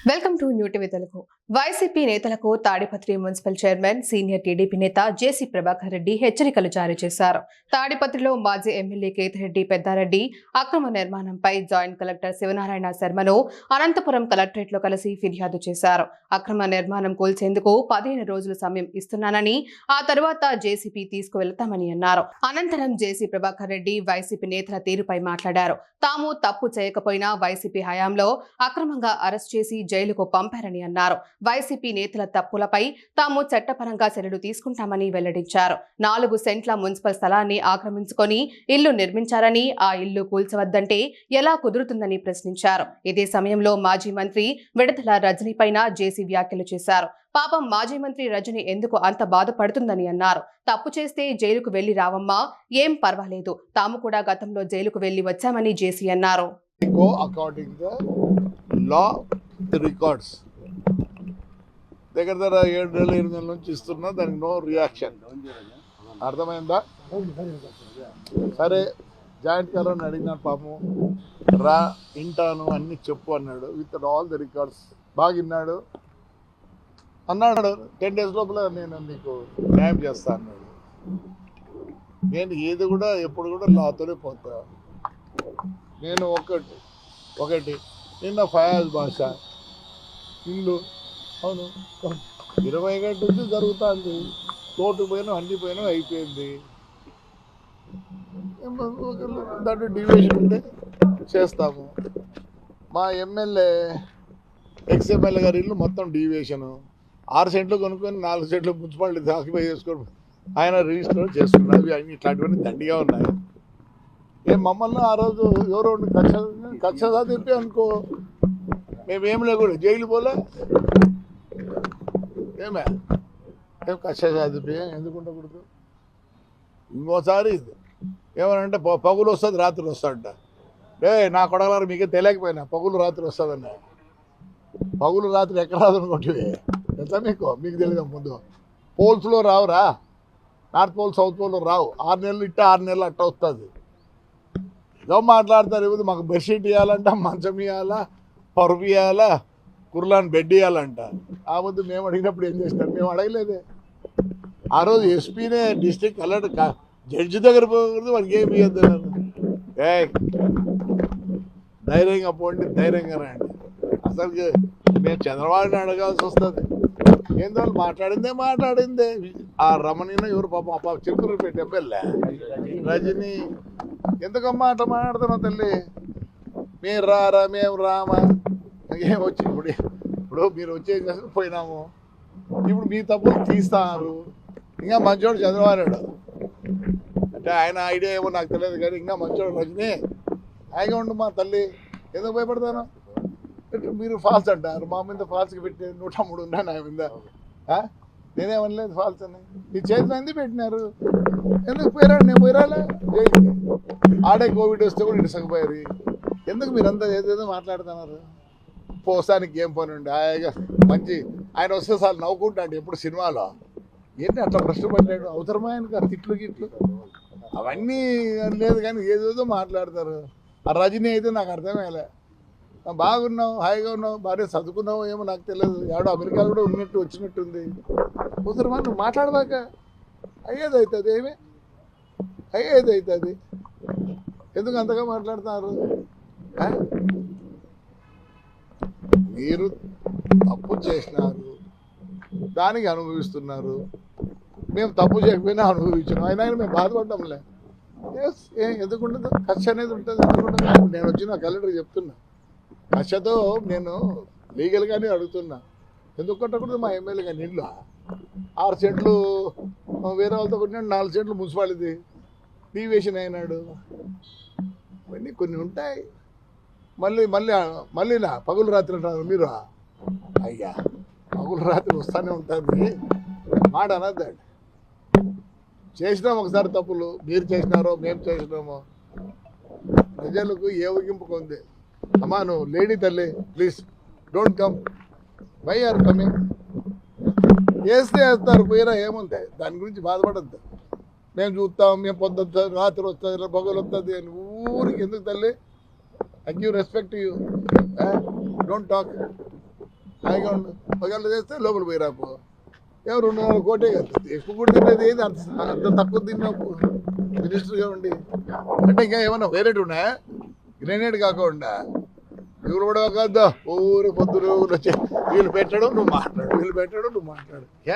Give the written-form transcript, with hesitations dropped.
Welcome to new TV Telugu. YCP నేతలకు Tadipatri municipal chairman senior TDP నేత జేసీ ప్రభాకర్ రెడ్డి హెచ్చరికలు జారీ చేశారు. తాడిపత్రిలో మాజీ ఎమ్మెల్యే కేతిరెడ్డి పెద్దారెడ్డి అక్రమ నిర్మాణంపై జాయింట్ కలెక్టర్ శివనారాయణ శర్మను అనంతపురం కలెక్టరేట్ లో కలిసి ఫిర్యాదు చేశారు. అక్రమ నిర్మాణం కూల్చేందుకు 15 రోజులు సమయం ఇస్తున్నానని, ఆ తరువాత జేసీపీ తీసుకువెళ్తామని అన్నారు. అనంతరం జేసీ ప్రభాకర్ రెడ్డి వైసీపీ నేతల తీరుపై మాట్లాడారు. తాము తప్పు చేయకపోయినా వైసీపీ హయాంలో అక్రమంగా అరెస్ట్ చేసి జైలుకు పంపారని అన్నారు. వైసీపీ నేతల తప్పులపై తాము చట్టపరంగా చర్యలు తీసుకుంటామని వెల్లడించారు. 4 సెంట్ల మున్సిపల్ స్థలాన్ని ఆక్రమించుకొని ఇల్లు నిర్మించారని, ఆ ఇల్లు కూల్చవద్దంటే ఎలా కుదురుతుందని ప్రశ్నించారు. ఇదే సమయంలో మాజీ మంత్రి విడతల రజనీ పైన జేసీ వ్యాఖ్యలు చేశారు. పాపం మాజీ మంత్రి రజనీ ఎందుకు అంత బాధపడుతుందని అన్నారు. తప్పు చేస్తే జైలుకు వెళ్లి రావమ్మా, ఏం పర్వాలేదు, తాము కూడా గతంలో జైలుకు వెళ్లి వచ్చామని జేసీ అన్నారు. రికార్డ్స్ దగ్గర 7 నెలలు 8 నెలల నుంచి ఇస్తున్నా, దానికి నో రియాక్షన్. అర్థమైందా? సరే, జాయింట్ కలర్ని అడిగినాడు, పాపం రా ఇంటాను అన్ని చెప్పు అన్నాడు. విత్ ఆల్ ది రికార్డ్స్ బాగా విన్నాడు అన్నాడు. 10 days లోపల నేను నీకు న్యాయం చేస్తా అన్నాడు. నేను ఏది కూడా ఎప్పుడు కూడా లాతోనే పోతా. నేను ఒకటి నిన్న ఫయాజ్ భాష ఇల్లు అవును 20 గంటల నుంచి జరుగుతుంది. తోటు పోయినా అన్ని పోయినా అయిపోయింది. దాంట్లో డివిజన్ ఉంటే చేస్తాము. మా ఎమ్మెల్యే ఎక్స్ఎమ్మెల్యే గారి ఇల్లు మొత్తం డివిజను 6 సెంట్లు కొనుక్కొని 4 సెంట్లు మున్సిపాలిటీ ఆక్యుపై చేసుకొని ఆయన రిజిస్టర్ చేసుకున్నారు. అవి ఇట్లాంటివన్నీ దండిగా ఉన్నాయి. మమ్మల్ని ఆ రోజు ఎవరో కక్ష సాధింపి అనుకో, మేమేం లేకూడదు, జైలు పోలే ఏం కక్ష సాధింపి ఎందుకు ఉండకూడదు. ఇంకోసారి ఏమనంటే పగులు వస్తుంది రాత్రి వస్తాడంట. నా కొడగలారు మీకే తెలియకపోయినా పగులు రాత్రి వస్తుందన్న. పగులు రాత్రి ఎక్కడ రాదనుకోండి ఎంత మీకు తెలియదు. ముందు పోల్స్లో రావురా, నార్త్ పోల్ సౌత్ పోల్ రావు. 6 నెలలు ఇట్ట 6 నెలలు అట్ట వస్తుంది. ఏదో మాట్లాడతారు. ఇవ్వదు మాకు బెడ్షీట్ ఇవ్వాలంట, మంచం ఇవ్వాలా, పరుపు ఇవ్వాలా, కుర్లాన్ బెడ్ ఇవ్వాలంట. ఆ వద్దు మేము అడిగినప్పుడు ఏం చేస్తారు? మేము అడగలేదే. ఆ రోజు ఎస్పీనే డిస్ట్రిక్ట్ కలెక్టర్ జడ్జి దగ్గర పోకూడదు, వాడికి ఏమి ఇవ్వద్దు. ధైర్యంగా పోండి, ధైర్యంగా రండి. అసలుకి మేము చంద్రబాబుని అడగాల్సి వస్తుంది. ఏందో మాట్లాడిందే. ఆ రమణీన ఎవరు పాపం చిరుకురు పెట్టి ఎమ్మెల్యే రజనీ ఎందుకమ్మా అట్లా మాట్లాడుతున్నావు తల్లి? మీరు రారా, మేము రామా, ఏం వచ్చి ఇప్పుడు మీరు వచ్చే పోయినాము. ఇప్పుడు మీ తప్పులు తీస్తారు. ఇంకా మంచోడు చంద్రబాబు అంటే ఆయన ఐడియా ఏమో నాకు తెలియదు, కానీ ఇంకా మంచోడు రజనీ హాయిగా ఉండు మా తల్లి. ఎందుకు భయపడతాను? మీరు ఫాల్స్ అంటారు, మా మీద ఫాల్స్కి పెట్టి 103 ఉన్నా నా మీద. నేనేమనలేదు ఫాల్స్ అని. మీ చేతిలో ఎందుకు పెట్టినారు? ఎందుకు పోయిరాడు? నేను పోయిరాలే జైలుకి. ఆడే కోవిడ్ వస్తే కూడా ఇటుసకపోయారు. ఎందుకు మీరంతా ఏదేదో మాట్లాడుతున్నారు? పోసానికి ఏం పని ఉండి హాయిగా మంచి ఆయన వస్తే సార్ నవ్వుకుంటాడు ఎప్పుడు సినిమాలో. ఏంటి అట్లా ప్రశ్న పడ్డాడు? అవసరమా ఆయనకు తిట్లు గిట్లు అవన్నీ లేదు, కానీ ఏదేదో మాట్లాడతారు. ఆ రజనీ అయితే నాకు అర్థమయ్యలే. బాగున్నావు, హాయిగా ఉన్నావు, బాగా చదువుకున్నావు ఏమో నాకు తెలియదు. ఎవడో అమెరికా కూడా ఉన్నట్టు వచ్చినట్టుంది. అవసరమా నువ్వు మాట్లాడదాక? అయ్యేది అవుతుంది, ఏమి అయ్యేది అవుతుంది. ఎందుకు అంతగా మాట్లాడుతున్నారు? మీరు తప్పు చేసినారు, దానికి అనుభవిస్తున్నారు. మేము తప్పు చేయకపోయినా అనుభవించినాం, అయినా మేము బాధపడ్డాంలే. ఎందుకు ఉండదు? కక్ష అనేది ఉంటుంది. నేను వచ్చిన కలెక్టర్ చెప్తున్నా, కక్షతో నేను లీగల్గానే అడుగుతున్నా. ఎందుకు కొట్టకూడదు? మా ఎమ్మెల్యే కానీ ఇంట్లో 6 సెంట్లు వేరే వాళ్ళతో కొట్టినాడు, 4 సెంట్లు మున్సిపాలిటీ డివియేషన్ అయినాడు. ఇవన్నీ కొన్ని ఉంటాయి. మళ్ళీ పగులు రాత్రి అంటారు మీరు. అయ్యా పగులు రాత్రి వస్తూనే ఉంటుంది, మాట అనద్దండి. చేసినాం ఒకసారి తప్పులు, మీరు చేసినారో మేము చేసినామో. ప్రజలకు ఏ ఊగింపుకు ఉంది. అమ్మా నువ్వు లేడీ తల్లి, please don't come. Why are coming? వేస్తారు, పోయినా ఏముంది, దాని గురించి బాధపడద్దు. మేము చూస్తాం, మేము పొద్దు రాత్రి వస్తుంది, పగలు వస్తుంది అని ఊరికి ఎందుకు తల్లి? I give respect to you. Don't talk. హాయిగా ఉండు. ఒకవేళ చేస్తే లోపల పోయి రాపో. ఎవరు 200 కోటే కదా, ఎక్కువ కూడా తినేది ఏది, అంత తక్కువ తిన్నావు మినిస్టర్గా ఉండి. అంటే ఇంకా ఏమన్నా వేరేటి ఉన్నాయా? గ్రెనేడ్ కాకుండా ఎవరు కూడా కాదు ఊరు పొద్దురు వచ్చి వీళ్ళు పెట్టడం నువ్వు మాట్లాడు, వీళ్ళు పెట్టడం నువ్వు మాట్లాడు.